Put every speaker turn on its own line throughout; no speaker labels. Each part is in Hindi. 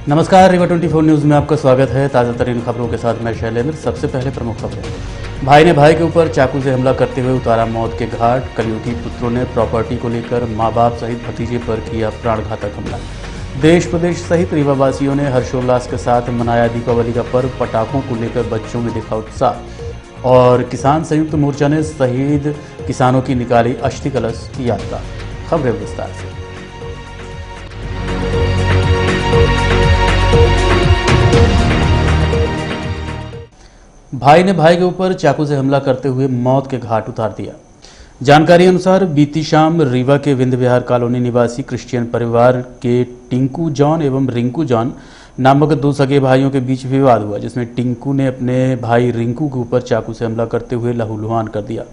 नमस्कार, रीवा 24 न्यूज़ में आपका स्वागत है। ताज़ा तरीन खबरों के साथ मैं शैलेंद्र। सबसे पहले प्रमुख खबरें। भाई ने भाई के ऊपर चाकू से हमला करते हुए उतारा मौत के घाट। कलयुगी पुत्रों ने प्रॉपर्टी को लेकर मां बाप सहित भतीजे पर किया प्राणघातक हमला। देश प्रदेश सहित रीवावासियों ने हर्षोल्लास के साथ मनाया दीपावली का पर्व। पटाखों को लेकर बच्चों में दिखा उत्साह। और किसान संयुक्त मोर्चा ने शहीद किसानों की निकाली अस्थि कलश यात्रा। खबरें विस्तार से। भाई ने भाई के ऊपर चाकू से हमला करते हुए मौत के घाट उतार दिया। जानकारी अनुसार बीती शाम रीवा के विंध्य विहार कॉलोनी निवासी क्रिश्चियन परिवार के टिंकू जॉन एवं रिंकू जॉन नामक दो सगे भाइयों के बीच विवाद हुआ, जिसमें टिंकू ने अपने भाई रिंकू के ऊपर चाकू से हमला करते हुए लहूलुहान कर दिया,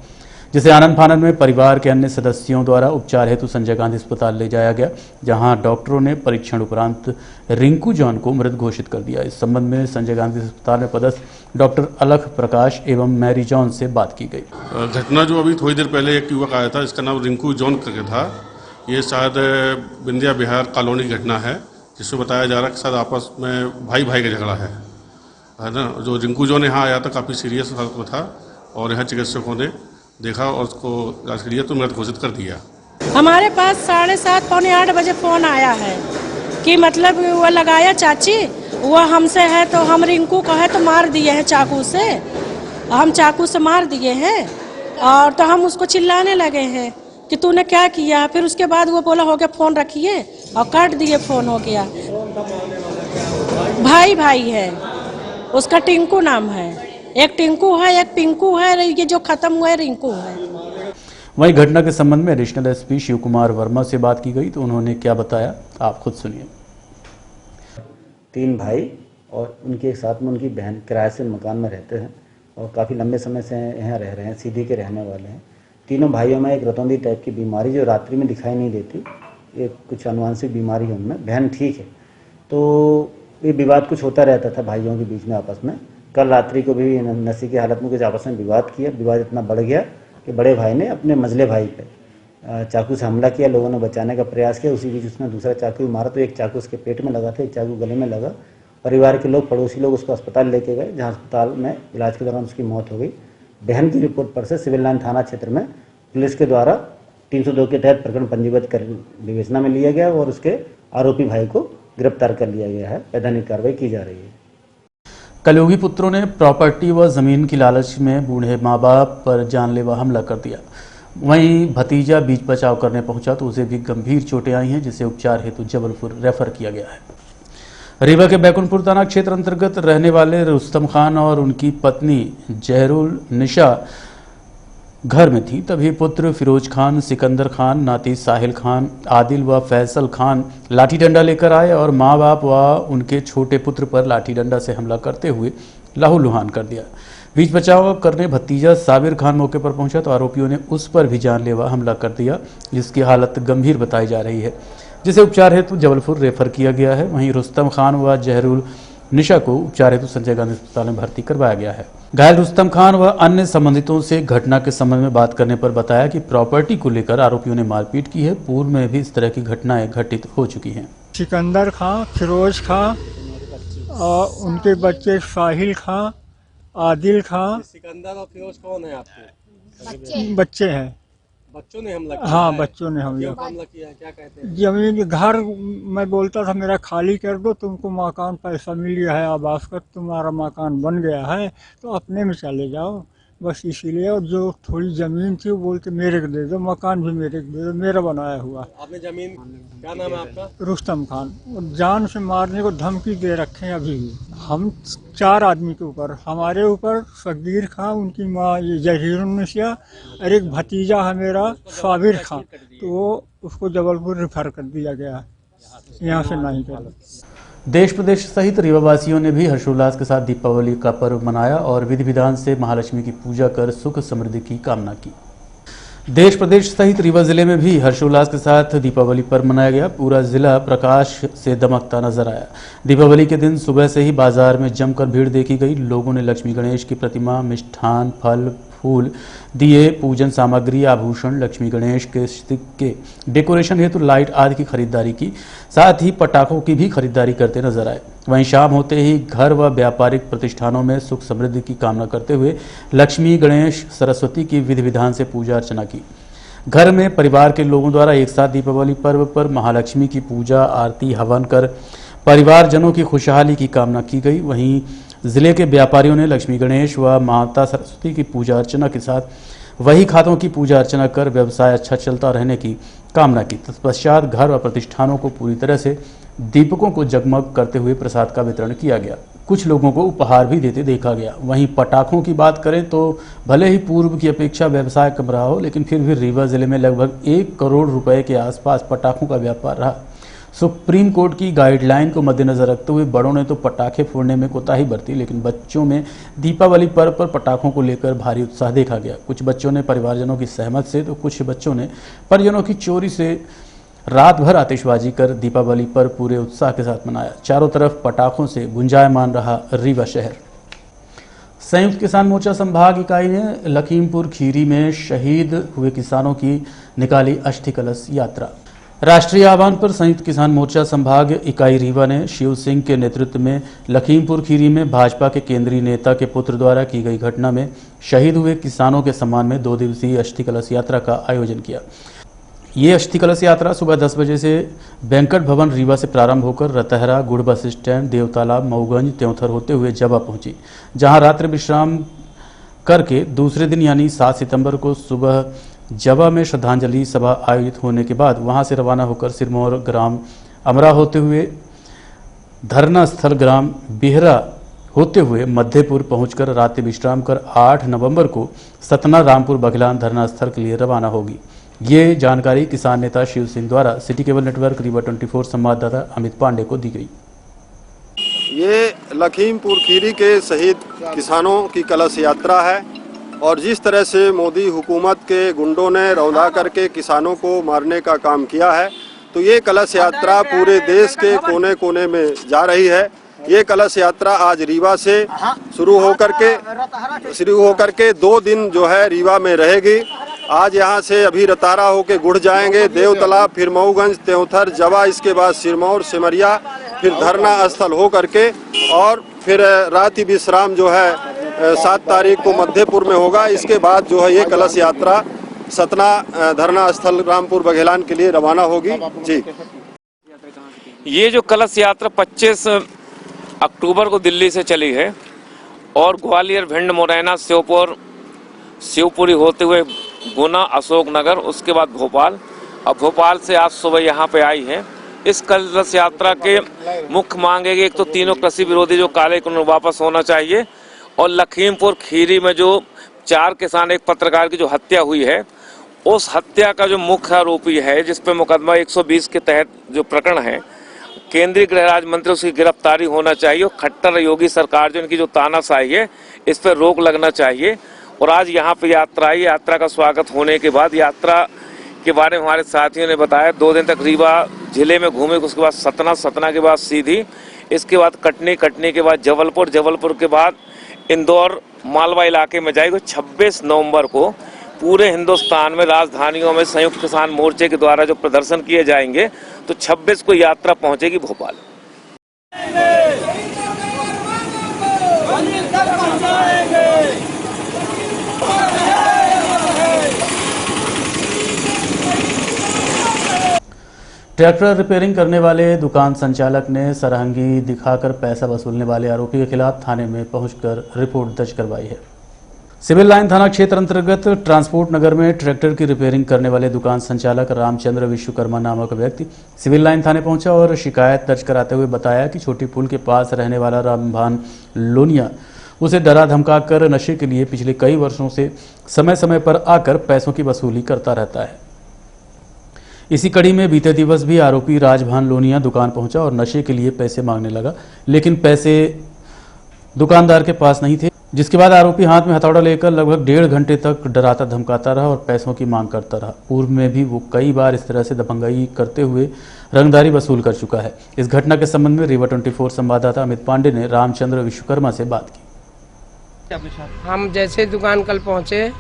जिसे आनंद फानंद में परिवार के अन्य सदस्यों द्वारा उपचार हेतु संजय गांधी अस्पताल ले जाया गया, जहां डॉक्टरों ने परीक्षण उपरांत रिंकू जॉन को मृत घोषित कर दिया। इस संबंध में संजय गांधी अस्पताल में पदस्थ डॉक्टर अलख प्रकाश एवं मैरी जॉन से बात की गई।
घटना जो अभी थोड़ी देर पहले एक युवक आया था, इसका नाम रिंकू जॉन करके था। ये शायद विंध्या विहार कॉलोनी की घटना है, जिसमें बताया जा रहा है कि शायद आपस में भाई भाई का झगड़ा है ना। जो रिंकू जॉन यहाँ आया था काफ़ी सीरियस हालत में था और यहाँ चिकित्सकों ने देखा और उसको इलाज के लिए तो मृत घोषित कर दिया।
हमारे पास 7:30 पौने 8 बजे फ़ोन आया है कि मतलब वो लगाया चाची, वो हमसे है तो हम रिंकू को है तो मार दिए हैं चाकू से, हम चाकू से मार दिए हैं। और तो हम उसको चिल्लाने लगे हैं कि तूने क्या किया। फिर उसके बाद वो बोला हो गया फ़ोन रखिए और काट दिए, फ़ोन हो गया। भाई भाई है, उसका टिंकू नाम है, एक टिंकू है एक पिंकू है, ये जो खत्म हुआ है रिंकू है।
वहीं घटना के संबंध में एडिशनल एसपी शिव कुमार वर्मा से बात की गई तो उन्होंने क्या बताया, आप खुद सुनिए।
3 भाई और उनके साथ में उनकी बहन किराए से मकान में रहते हैं और काफ़ी लंबे समय से यहाँ रह रहे हैं, सीधी के रहने वाले हैं। तीनों भाइयों में एक रतौंधी टाइप की बीमारी जो रात्रि में दिखाई नहीं देती, ये कुछ अनुवांशिक बीमारी है उनमें। बहन ठीक है, तो ये विवाद कुछ होता रहता था भाइयों के बीच में आपस में। कल रात्रि को भी नशे की हालत में कुछ आपस में विवाद किया। विवाद इतना बढ़ गया कि बड़े भाई ने अपने मझले भाई पे चाकू से हमला किया। लोगों ने बचाने का प्रयास किया, उसी बीच उसने दूसरा चाकू मारा तो एक चाकू उसके पेट में लगा था, एक चाकू गले में लगा। परिवार के लोग, पड़ोसी लोग उसको अस्पताल लेके गए, जहां अस्पताल में इलाज के दौरान उसकी मौत हो गई। बहन की रिपोर्ट पर से सिविल लाइन थाना क्षेत्र में पुलिस के द्वारा 302 के तहत प्रकरण पंजीबद्ध कर विवेचना में लिया गया और उसके आरोपी भाई को गिरफ्तार कर लिया गया है। वैधानिक कार्रवाई की जा रही है।
कलयुगी पुत्रों ने प्रॉपर्टी व जमीन की लालच में बूढ़े मां बाप पर जानलेवा हमला कर दिया। वहीं भतीजा बीच बचाव करने पहुंचा तो उसे भी गंभीर चोटें आई हैं, जिसे उपचार हेतु जबलपुर रेफर किया गया है। रीवा के बैकुंठपुर थाना क्षेत्र अंतर्गत रहने वाले रुस्तम खान और उनकी पत्नी जहरुल निशा घर में थी, तभी पुत्र फिरोज खान, सिकंदर खान, नाती साहिल खान, आदिल व फैसल खान लाठी डंडा लेकर आए और मां बाप व उनके छोटे पुत्र पर लाठी डंडा से हमला करते हुए लहूलुहान कर दिया। बीच बचाव करने भतीजा साबिर खान मौके पर पहुंचा तो आरोपियों ने उस पर भी जानलेवा हमला कर दिया, जिसकी हालत गंभीर बताई जा रही है, जिसे उपचार हेतु जबलपुर रेफर किया गया है। वहीं रुस्तम खान व जहरुल निशा को उपचार हेतु संजय गांधी अस्पताल में भर्ती करवाया गया है। घायल रुस्तम खान व अन्य संबंधितों से घटना के संबंध में बात करने पर बताया कि प्रॉपर्टी को लेकर आरोपियों ने मारपीट की है। पूर्व में भी इस तरह की घटनाएं घटित हो चुकी हैं।
सिकंदर खान, फिरोज खान और उनके बच्चे साहिल खान, आदिल खान।
सिकंदर और फिरोज कौन है आपके?
बच्चे हैं।
बच्चों ने हमला किया?
हाँ, बच्चों ने हमला
किया। क्या कहते हैं?
जमीन घर मैं बोलता था मेरा खाली कर दो, तुमको मकान पैसा मिल गया है आवास का, तुम्हारा मकान बन गया है तो अपने में चले जाओ, बस इसीलिए। और जो थोड़ी जमीन थी वो बोलते मेरे को दे दो, मकान भी मेरे को दे दो, मेरा बनाया हुआ।
आपने जमीन, क्या नाम है आपका?
रुस्तम खान। जान से मारने को धमकी दे रखे हैं अभी भी। हम 4 आदमी के ऊपर, हमारे ऊपर सगीर खान, उनकी माँ ये जहीरुन्निसा और एक भतीजा है मेरा साबिर खान, तो वो उसको जबलपुर रेफर कर दिया गया, यहाँ से नहीं कर।
देश प्रदेश सहित रीवावासियों ने भी हर्षोल्लास के साथ दीपावली का पर्व मनाया और विधि विधान से महालक्ष्मी की पूजा कर सुख समृद्धि की कामना की। देश प्रदेश सहित रीवा जिले में भी हर्षोल्लास के साथ दीपावली पर्व मनाया गया। पूरा जिला प्रकाश से दमकता नजर आया। दीपावली के दिन सुबह से ही बाजार में जमकर भीड़ देखी गई। लोगों ने लक्ष्मी गणेश की प्रतिमा, मिष्ठान, फल, फूल, दिए, पूजन सामग्री, आभूषण, लक्ष्मी गणेश के डेकोरेशन हेतु लाइट आदि की खरीदारी की, साथ ही पटाखों की भी खरीदारी करते नजर आए। वहीं शाम होते ही घर व व्यापारिक प्रतिष्ठानों में सुख समृद्धि की कामना करते हुए लक्ष्मी, गणेश, सरस्वती की विधि विधान से पूजा अर्चना की। घर में परिवार के लोगों द्वारा एक साथ दीपावली पर्व पर महालक्ष्मी की पूजा, आरती, हवन कर परिवारजनों की खुशहाली की कामना की गई। वहीं जिले के व्यापारियों ने लक्ष्मी गणेश व माता सरस्वती की पूजा अर्चना के साथ वही खातों की पूजा अर्चना कर व्यवसाय अच्छा चलता रहने की कामना की। तत्पश्चात घर व प्रतिष्ठानों को पूरी तरह से दीपकों को जगमग करते हुए प्रसाद का वितरण किया गया। कुछ लोगों को उपहार भी देते देखा गया। वहीं पटाखों की बात करें तो भले ही पूर्व की अपेक्षा व्यवसाय कम रहा हो, लेकिन फिर भी रीवा जिले में लगभग 1 करोड़ रुपए के आसपास पटाखों का व्यापार रहा। सुप्रीम कोर्ट की गाइडलाइन को मद्देनजर रखते हुए बड़ों ने तो पटाखे फोड़ने में कोताही बरती, लेकिन बच्चों में दीपावली पर्व पर पटाखों को लेकर भारी उत्साह देखा गया। कुछ बच्चों ने परिवारजनों की सहमत से तो कुछ बच्चों ने परिजनों की चोरी से रात भर आतिशबाजी कर दीपावली पर पूरे उत्साह के साथ मनाया। चारों तरफ पटाखों से गुंजायमान रहा रीवा शहर। संयुक्त किसान मोर्चा संभाग इकाई ने लखीमपुर खीरी में शहीद हुए किसानों की निकाली अस्थि कलश यात्रा। राष्ट्रीय आह्वान पर संयुक्त किसान मोर्चा संभाग इकाई रीवा ने शिव सिंह के नेतृत्व में लखीमपुर खीरी में भाजपा के केंद्रीय नेता के पुत्र द्वारा की गई घटना में शहीद हुए किसानों के सम्मान में 2 दिवसीय अस्थि कलश यात्रा का आयोजन किया। ये अस्थि कलश यात्रा सुबह 10 बजे से बैंकट भवन रीवा से प्रारंभ होकर रतहरा, गुड़ बस स्टैंड, देवतालाब, मऊगंज, त्योंथर होते हुए जबा पहुंची, जहां रात्रि विश्राम करके दूसरे दिन यानी 7 सितंबर को सुबह जबा में श्रद्धांजलि सभा आयोजित होने के बाद वहां से रवाना होकर सिरमौर ग्राम अमरा होते हुए धरना स्थल ग्राम बिहरा होते हुए मध्यपुर पहुंचकर रात्रि विश्राम कर 8 नवंबर को सतना रामपुर बघेलान धरना स्थल के लिए रवाना होगी। ये जानकारी किसान नेता शिव सिंह द्वारा सिटी केबल नेटवर्क रीवा 24 संवाददाता अमित पांडे को दी गई।
ये लखीमपुर खीरी के शहीद किसानों की कलश यात्रा है और जिस तरह से मोदी हुकूमत के गुंडों ने रौंदा करके किसानों को मारने का काम किया है, तो ये कलश यात्रा पूरे देश के कोने कोने में जा रही है। ये कलश यात्रा आज रीवा से शुरू होकर के 2 दिन जो है रीवा में रहेगी। आज यहाँ से अभी रतारा होके गुड़ जाएंगे, देवतालाब, फिर मऊगंज, त्योंथर, जवा, इसके बाद सिरमौर, सिमरिया, फिर धरना स्थल हो करके और फिर रात्रि विश्राम जो है 7 तारीख को मध्यपुर में होगा। इसके बाद जो है ये कलश यात्रा सतना धरना स्थल रामपुर बघेलान के लिए रवाना होगी। जी,
ये जो कलश यात्रा 25 अक्टूबर को दिल्ली से चली है और ग्वालियर, भिंड, मुरैना, शिवपुरी होते हुए गुना, अशोकनगर, उसके बाद भोपाल, अब भोपाल से आज सुबह यहाँ पे आई है। इस कलश यात्रा के मुख्य मांग है कि एक तो तीनों कृषि विरोधी जो काले कानून वापस होना चाहिए और लखीमपुर खीरी में जो 4 किसान, एक पत्रकार की जो हत्या हुई है, उस हत्या का जो मुख्य आरोपी है जिस पे मुकदमा 120 के तहत जो प्रकरण है, केंद्रीय गृह राज्य मंत्री उसकी गिरफ्तारी होना चाहिए और खट्टर योगी सरकार जो इनकी जो तानाशाही है इस पर रोक लगना चाहिए। और आज यहाँ पे यात्रा आई। यात्रा का स्वागत होने के बाद यात्रा के बारे में हमारे साथियों ने बताया 2 दिन तक रीवा जिले में घूमे, उसके बाद सतना के बाद सीधी, इसके बाद कटनी के बाद जबलपुर के बाद इंदौर मालवा इलाके में जाएगी। 26 नवंबर को पूरे हिंदुस्तान में राजधानियों में संयुक्त किसान मोर्चे के द्वारा जो प्रदर्शन किए जाएंगे, तो 26 को यात्रा पहुंचेगी भोपाल।
ट्रैक्टर रिपेयरिंग करने वाले दुकान संचालक ने सरहंगी दिखाकर पैसा वसूलने वाले आरोपी के खिलाफ थाने में पहुंचकर रिपोर्ट दर्ज करवाई है। सिविल लाइन थाना क्षेत्र अंतर्गत ट्रांसपोर्ट नगर में ट्रैक्टर की रिपेयरिंग करने वाले दुकान संचालक रामचंद्र विश्वकर्मा नामक व्यक्ति सिविल लाइन थाने पहुंचा और शिकायत दर्ज कराते हुए बताया कि छोटी पुल के पास रहने वाला रामभान लोनिया उसे डरा धमका कर नशे के लिए पिछले कई वर्षों से समय समय पर आकर पैसों की वसूली करता रहता है। इसी कड़ी में बीते दिवस भी आरोपी राजभान लोनिया दुकान पहुंचा और नशे के लिए पैसे मांगने लगा, लेकिन पैसे दुकानदार के पास नहीं थे, जिसके बाद आरोपी हाथ में हथौड़ा लेकर लगभग 1.5 घंटे तक डराता धमकाता रहा और पैसों की मांग करता रहा। पूर्व में भी वो कई बार इस तरह से दबंगई करते हुए रंगदारी वसूल कर चुका है। इस घटना के संबंध में रीवा 24 संवाददाता अमित पांडे ने रामचंद्र विश्वकर्मा से बात की।
आपके साथ?
हम जैसे दुकान कल पहुँचे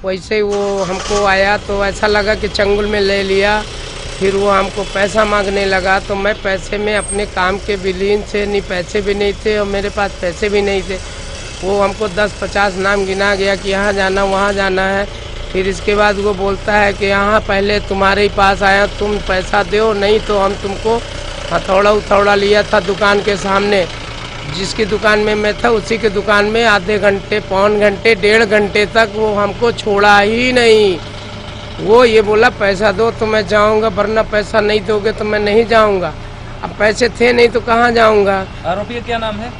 वैसे ही वो हमको आया तो ऐसा लगा कि चंगुल में ले लिया। फिर वो हमको पैसा मांगने लगा तो मैं पैसे में अपने काम के विलीन से नहीं, पैसे भी नहीं थे और मेरे पास पैसे भी नहीं थे। वो हमको 10-50 नाम गिना गया कि यहाँ जाना वहाँ जाना है। फिर इसके बाद वो बोलता है कि यहाँ पहले तुम्हारे ही पास आया, तुम पैसा दो नहीं तो हम तुमको हथौड़ा उथौड़ा लिया था दुकान के सामने। जिसकी दुकान में मैं था उसी के दुकान में आधे घंटे, पौन घंटे, 1.5 घंटे तक वो हमको छोड़ा ही नहीं। वो ये बोला पैसा दो तो मैं जाऊंगा, वरना पैसा नहीं दोगे तो मैं नहीं जाऊंगा। अब पैसे थे नहीं तो कहाँ जाऊंगा।
आरोपी का क्या नाम है?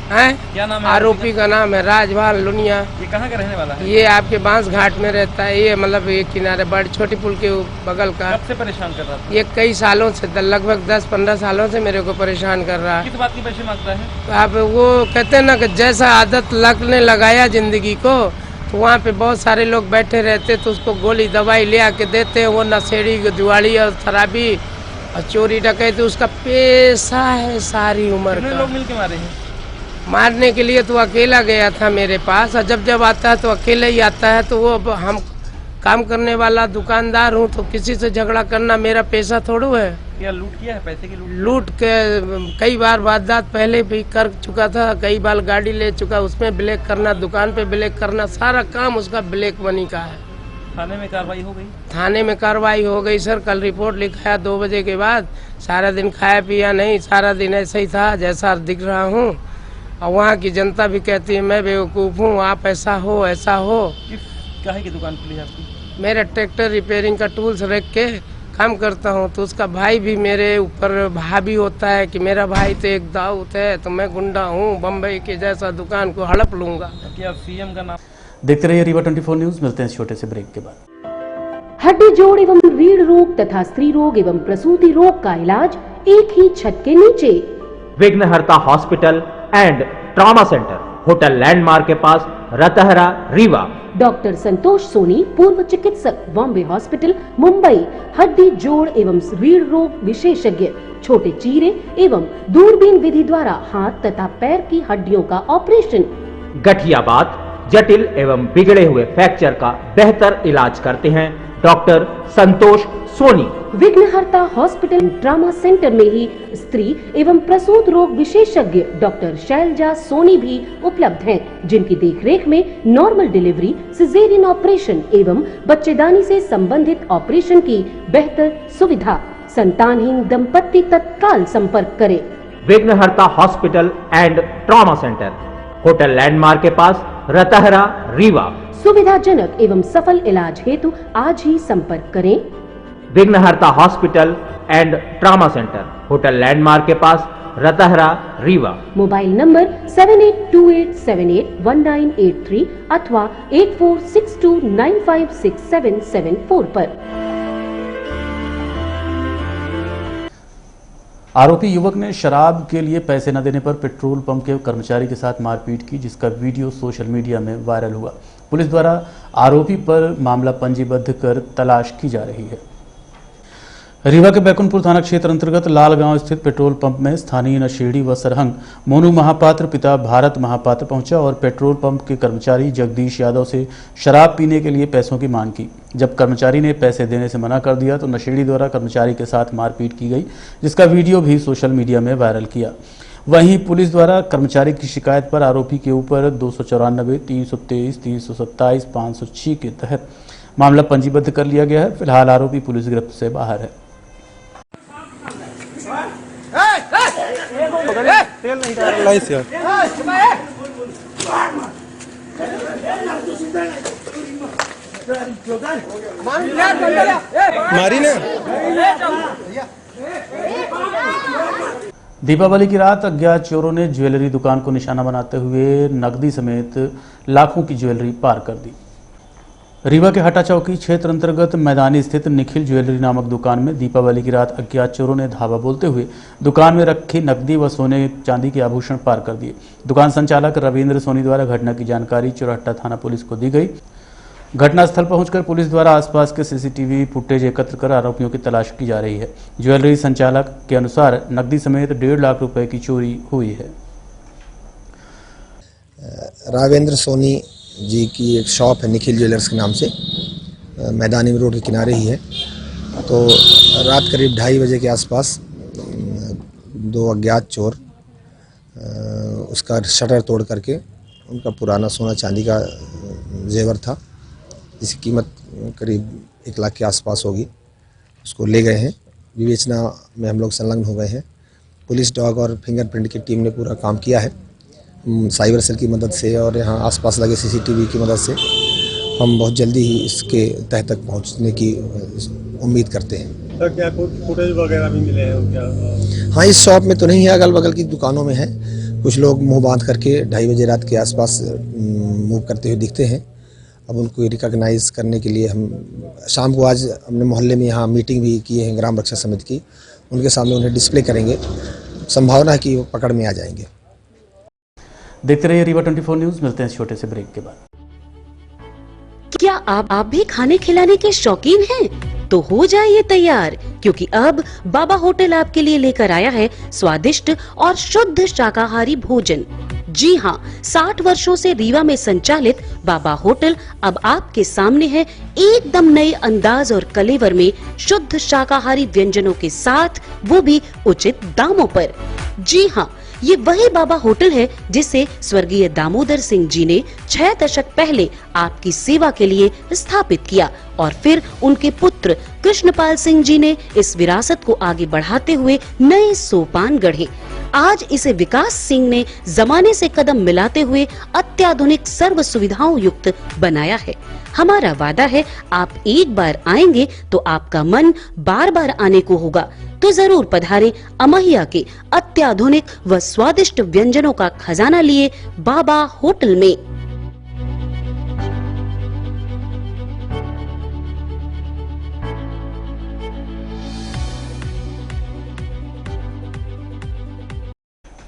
क्या नाम है?
आरोपी का नाम है राजभान लुनिया।
ये कहाँ का रहने वाला है?
ये आपके बांस घाट में रहता है। ये मतलब ये किनारे बड़ी छोटी पुल के बगल का।
कब से परेशान कर रहा था?
ये कई सालों से, लगभग 10-15 सालों से मेरे को परेशान कर रहा है।
किस बात की पैसे मांगता है?
तो आप वो कहते हैं ना कि जैसा आदत लगने लगाया जिंदगी को, तो वहाँ पे बहुत सारे लोग बैठे रहते तो उसको गोली दवाई ले आके देते। वो नशेड़ी, जुआड़ी और शराबी और चोरी डकैती उसका पेशा है सारी उम्र
कितने
का।
लोग मिलके मारे हैं?
मारने के लिए तो अकेला गया था मेरे पास, और जब आता है तो अकेला ही आता है। तो वो हम काम करने वाला दुकानदार हूँ तो किसी से झगड़ा करना मेरा पेशा थोड़ू है।
क्या लूट किया है? पैसे की
लूट के कई बार वारदात पहले भी कर चुका था। कई बार गाड़ी ले चुका, उसमें ब्लैक करना, दुकान पे ब्लैक करना, सारा काम उसका ब्लैक मनी का है।
थाने में कार्रवाई हो गई?
थाने में कार्रवाई हो गई सर। कल रिपोर्ट लिखाया 2 बजे के बाद। सारा दिन खाया पिया नहीं, सारा दिन ऐसा ही था जैसा दिख रहा हूँ। और वहाँ की जनता भी कहती है मैं बेवकूफ़ हूँ, आप ऐसा हो ऐसा हो।
किस काहे की दुकान खुली है आपकी?
मेरा ट्रैक्टर रिपेयरिंग का टूल्स रख के काम करता हूँ। तो उसका भाई भी मेरे ऊपर भाभी होता है कि मेरा भाई तो एक दाऊद है, तो मैं गुंडा हूँ, बम्बई के जैसा दुकान को हड़प लूंगा।
क्या सीएम का नाम?
देखते रहिए रीवा 24 न्यूज। मिलते हैं इस छोटे से ब्रेक के बाद।
हड्डी जोड़ एवं रीढ़ रोग तथा स्त्री रोग एवं प्रसूति रोग का इलाज एक ही छत के नीचे।
विघ्नहर्ता hospital and trauma centre, hotel landmark के पास, रतहरा, रीवा।
डॉक्टर संतोष सोनी, पूर्व चिकित्सक, बॉम्बे हॉस्पिटल, मुंबई। हड्डी जोड़ एवं रीढ़ रोग विशेषज्ञ, छोटे चीरे एवं दूरबीन विधि द्वारा हाथ तथा पैर की हड्डियों का ऑपरेशन।
गठिया बात, जटिल एवं बिगड़े हुए फ्रैक्चर का बेहतर इलाज करते हैं डॉक्टर संतोष सोनी।
विघ्नहर्ता हॉस्पिटल ट्रॉमा सेंटर में ही स्त्री एवं प्रसूत रोग विशेषज्ञ डॉक्टर शैलजा सोनी भी उपलब्ध हैं, जिनकी देखरेख में नॉर्मल डिलीवरी, सिजेरियन ऑपरेशन एवं बच्चेदानी से संबंधित ऑपरेशन की बेहतर सुविधा। संतानहीन दंपत्ति तत्काल संपर्क करें।
विघ्नहर्ता hospital and trauma centre, hotel landmark के पास, रतहरा, रीवा।
सुविधाजनक एवं सफल इलाज हेतु आज ही संपर्क करें।
विघ्नहर्ता hospital and trauma centre, hotel landmark के पास, रतहरा, रीवा।
मोबाइल नंबर 7828781983 अथवा 8462956774 पर।
आरोपी युवक ने शराब के लिए पैसे न देने पर पेट्रोल पंप के कर्मचारी के साथ मारपीट की, जिसका वीडियो सोशल मीडिया में वायरल हुआ। पुलिस द्वारा आरोपी पर मामला पंजीबद्ध कर तलाश की जा रही है। रीवा के बैकुंठपुर थाना क्षेत्र अंतर्गत लालगांव स्थित पेट्रोल पंप में स्थानीय नशेड़ी व सरहंग मोनू महापात्र पिता भारत महापात्र पहुंचा और पेट्रोल पंप के कर्मचारी जगदीश यादव से शराब पीने के लिए पैसों की मांग की। जब कर्मचारी ने पैसे देने से मना कर दिया तो नशेड़ी द्वारा कर्मचारी के साथ मारपीट की गई, जिसका वीडियो भी सोशल मीडिया में वायरल किया। वहीं पुलिस द्वारा कर्मचारी की शिकायत पर आरोपी के ऊपर 294, 323, 327, 506 के तहत मामला पंजीबद्ध कर लिया गया है। फिलहाल आरोपी पुलिस गिरफ्त से बाहर है।
तेल नहीं डाल रहा है मारी ना।
दीपावली की रात अज्ञात चोरों ने ज्वेलरी दुकान को निशाना बनाते हुए नकदी समेत लाखों की ज्वेलरी पार कर दी। रीवा के हटा चौकी क्षेत्र अंतर्गत मैदानी स्थित निखिल ज्वेलरी नामक दुकान में दीपावली की रात अज्ञात चोरों ने धावा बोलते हुए दुकान में रखी नकदी व सोने चांदी के आभूषण पार कर दिए। दुकान संचालक रविंद्र सोनी द्वारा घटना की जानकारी चौराहट्टा थाना पुलिस को दी गई। घटनास्थल पहुंचकर पुलिस द्वारा आसपास के सीसीटीवी फुटेज एकत्र कर आरोपियों की तलाश की जा रही है। ज्वेलरी संचालक के अनुसार नकदी समेत 1.5 लाख रुपए की चोरी हुई है।
राघवेंद्र सोनी जी की एक शॉप है निखिल ज्वेलर्स के नाम से, मैदानी रोड के किनारे ही है। तो रात करीब 2:30 बजे के आसपास दो अज्ञात चोर उसका शटर तोड़ करके उनका पुराना सोना चांदी का जेवर था, जिसकी कीमत करीब 1 लाख के आसपास होगी, उसको ले गए हैं। विवेचना में हम लोग संलग्न हो गए हैं। पुलिस डॉग और फिंगरप्रिंट की टीम ने पूरा काम किया है। साइबर सेल की मदद से और यहाँ आसपास लगे सीसीटीवी की मदद से हम बहुत जल्दी ही इसके तह तक पहुँचने की उम्मीद करते हैं।
सर क्या फुटेज वगैरह भी मिले हैं क्या?
हाँ, इस शॉप में तो नहीं है, अगल बगल की दुकानों में है। कुछ लोग मुंह बांध करके 2:30 बजे रात के आसपास मूव करते हुए दिखते हैं। अब उनको रिकॉग्नाइज करने के लिए हम शाम को आज अपने मोहल्ले में यहाँ मीटिंग भी की है ग्राम रक्षा समिति की, उनके सामने उन्हें डिस्प्ले करेंगे। संभावना है कि वो पकड़ में आ जाएंगे।
देखते रहिए रीवा 24 न्यूज़। मिलते हैं छोटे से ब्रेक के बाद।
क्या आप भी खाने खिलाने के शौकीन हैं? तो हो जाइए तैयार, क्योंकि अब बाबा होटल आपके लिए लेकर आया है स्वादिष्ट और शुद्ध शाकाहारी भोजन। जी हाँ, 60 वर्षों से रीवा में संचालित बाबा होटल अब आपके सामने है, एकदम नए अंदाज और कलेवर में शुद्ध शाकाहारी व्यंजनों के साथ, वो भी उचित दामों पर। जी हाँ, ये वही बाबा होटल है जिसे स्वर्गीय दामोदर सिंह जी ने 6 दशक पहले आपकी सेवा के लिए स्थापित किया और फिर उनके पुत्र कृष्णपाल सिंह जी ने इस विरासत को आगे बढ़ाते हुए नए सोपान गढ़े। आज इसे विकास सिंह ने जमाने से कदम मिलाते हुए अत्याधुनिक सर्व सुविधाओं युक्त बनाया है। हमारा वादा है, आप एक बार आएंगे तो आपका मन बार बार आने को होगा। तो जरूर पधारें अमहिया के अत्याधुनिक व स्वादिष्ट व्यंजनों का खजाना लिए बाबा होटल में।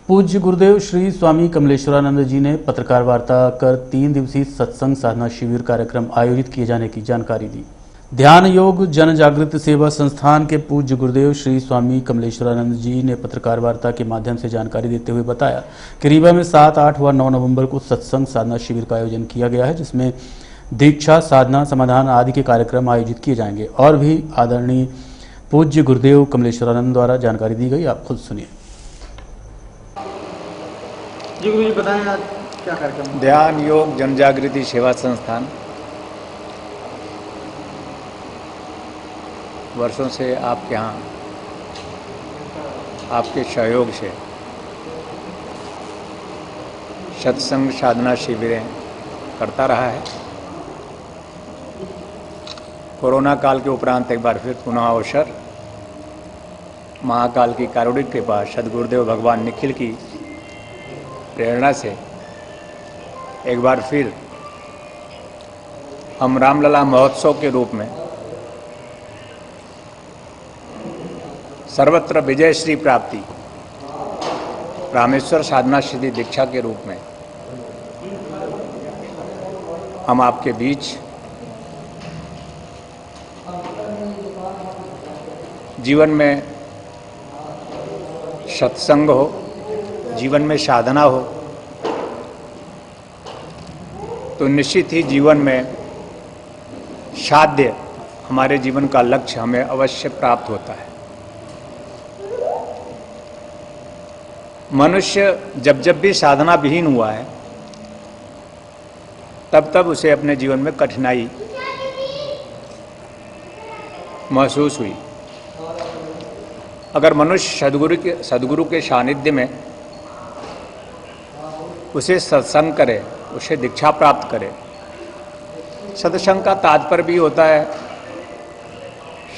पूज्य गुरुदेव श्री स्वामी कमलेश्वरानंद जी ने पत्रकार वार्ता कर 3 दिवसीय सत्संग साधना शिविर कार्यक्रम आयोजित किए जाने की जानकारी दी। ध्यान योग जन जागृति सेवा संस्थान के पूज्य गुरुदेव श्री स्वामी कमलेश्वरानंद जी ने पत्रकार वार्ता के माध्यम से जानकारी देते हुए बताया कि रीवा में 7, 8 व 9 नवंबर को सत्संग साधना शिविर का आयोजन किया गया है, जिसमें दीक्षा, साधना, समाधान आदि के कार्यक्रम आयोजित किए जाएंगे। और भी आदरणीय पूज्य गुरुदेव कमलेश्वरानंद द्वारा जानकारी दी गई, आप खुद सुनिए।
जी गुरु जी बताएं आज क्या कार्यक्रम?
ध्यान योग जन जागृति सेवा संस्थान वर्षों से आपके यहाँ आपके सहयोग से सत्संग साधना शिविरें करता रहा है। कोरोना काल के उपरांत एक बार फिर पुनः अवसर महाकाल की कारुणिक कृपा सदगुरुदेव भगवान निखिल की प्रेरणा से एक बार फिर हम रामलला महोत्सव के रूप में सर्वत्र विजय श्री प्राप्ति रामेश्वर साधना सिद्धि दीक्षा के रूप में हम आपके बीच जीवन में सत्संग हो, जीवन में साधना हो, तो निश्चित ही जीवन में साध्य हमारे जीवन का लक्ष्य हमें अवश्य प्राप्त होता है। मनुष्य जब जब भी साधना विहीन हुआ है तब तब उसे अपने जीवन में कठिनाई महसूस हुई। अगर मनुष्य सदगुरु के सानिध्य में उसे सत्संग करे, उसे दीक्षा प्राप्त करे। सत्संग का तात्पर्य भी होता है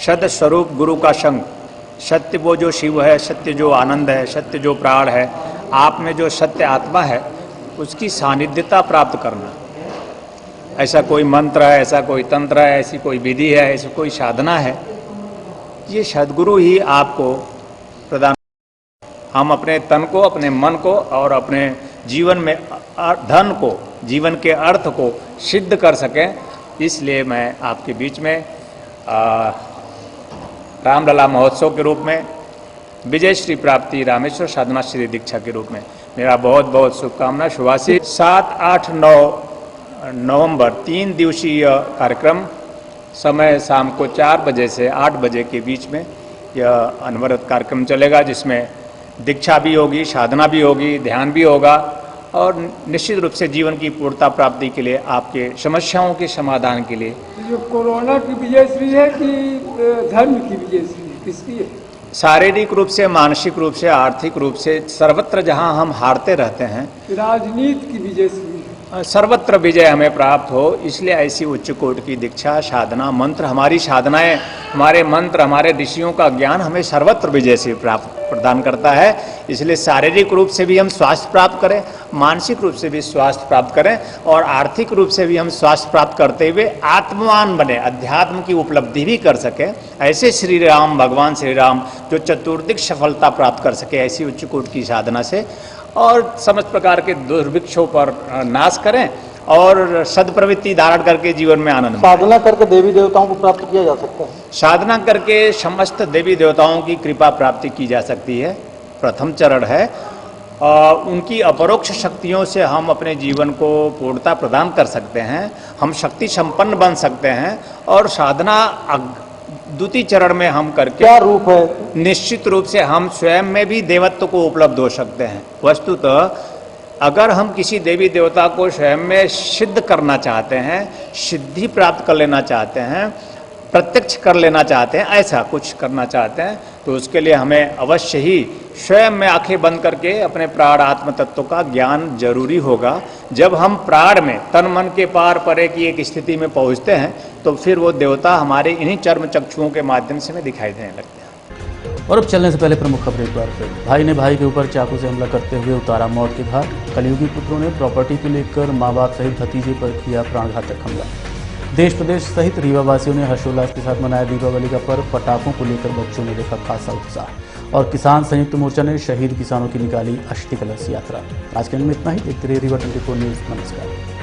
सद स्वरूप गुरु का संग। सत्य वो जो शिव है, सत्य जो आनंद है, सत्य जो प्राण है, आप में जो सत्य आत्मा है उसकी सानिध्यता प्राप्त करना। ऐसा कोई मंत्र है, ऐसा कोई तंत्र है, ऐसी कोई विधि है, ऐसी कोई साधना है, ये सद्गुरु ही आपको प्रदान। हम अपने तन को, अपने मन को और अपने जीवन में धन को, जीवन के अर्थ को सिद्ध कर सकें, इसलिए मैं आपके बीच में रामलला महोत्सव के रूप में विजय श्री प्राप्ति रामेश्वर साधना श्री दीक्षा के रूप में मेरा बहुत बहुत शुभकामना शुभाशीष। 7, 8, 9 नवंबर 3 दिवसीय कार्यक्रम, समय शाम को 4 बजे से 8 बजे के बीच में यह अनवरत कार्यक्रम चलेगा, जिसमें दीक्षा भी होगी, साधना भी होगी, ध्यान भी होगा और निश्चित रूप से जीवन की पूर्णता प्राप्ति के लिए, आपके समस्याओं के समाधान के लिए।
जो कोरोना की विजयश्री है कि धर्म की विजयश्री किसकी है?
शारीरिक रूप से, मानसिक रूप से, आर्थिक रूप से सर्वत्र जहां हम हारते रहते हैं,
राजनीति की विजयश्री,
सर्वत्र विजय हमें प्राप्त हो, इसलिए ऐसी उच्च कोटि की दीक्षा, साधना, मंत्र, हमारी साधनाएं, हमारे मंत्र, हमारे ऋषियों का ज्ञान हमें सर्वत्र विजय से प्रदान करता है। इसलिए शारीरिक रूप से भी हम स्वास्थ्य प्राप्त करें, मानसिक रूप से भी स्वास्थ्य प्राप्त करें और आर्थिक रूप से भी हम स्वास्थ्य प्राप्त करते हुए आत्मवान बने, अध्यात्म की उपलब्धि भी कर सकें। ऐसे श्री राम, भगवान श्री राम जो चतुर्दिक सफलता प्राप्त कर सके ऐसी उच्च कोटि की साधना से, और समस्त प्रकार के दुर्भिक्षों पर नाश करें और सद्प्रवृत्ति धारण करके जीवन में आनंद।
साधना करके देवी देवताओं को प्राप्त किया जा सकता है।
साधना करके समस्त देवी देवताओं की कृपा प्राप्ति की जा सकती है। प्रथम चरण है, उनकी अपरोक्ष शक्तियों से हम अपने जीवन को पूर्णता प्रदान कर सकते हैं, हम शक्ति संपन्न बन सकते हैं। और साधना द्वितीय चरण में हम करके
क्या रूप है?
निश्चित रूप से हम स्वयं में भी देवत्व को उपलब्ध हो सकते हैं। वस्तुतः अगर हम किसी देवी देवता को स्वयं में सिद्ध करना चाहते हैं, सिद्धि प्राप्त कर लेना चाहते हैं, प्रत्यक्ष कर लेना चाहते हैं, ऐसा कुछ करना चाहते हैं, तो उसके लिए हमें अवश्य ही स्वयं में आंखें बंद करके अपने प्राण आत्म तत्व का ज्ञान जरूरी होगा। जब हम प्राण में तन मन के पार परे की एक स्थिति में पहुंचते हैं तो फिर वो देवता हमारे इन्हीं चर्म चक्षुओं के माध्यम से हमें दिखाई देने लगते हैं।
और अब चलने से पहले प्रमुख खबरें एक बार फिर। भाई ने भाई के ऊपर चाकू से हमला करते हुए उतारा मौत के घाट। कलयुगी पुत्रों ने प्रॉपर्टी को लेकर माँ बाप सहित भतीजे पर किया प्राणघातक हमला। देश प्रदेश सहित रीवा वासियों ने हर्षोल्लास के साथ मनाया दीपावली का पर्व। पटाखों को लेकर बच्चों ने देखा खासा उत्साह। और किसान संयुक्त मोर्चा ने शहीद किसानों की निकाली अस्थि कलश यात्रा। आज के दिन में इतना ही। देखते रहिए रीवा 24 न्यूज़। नमस्कार।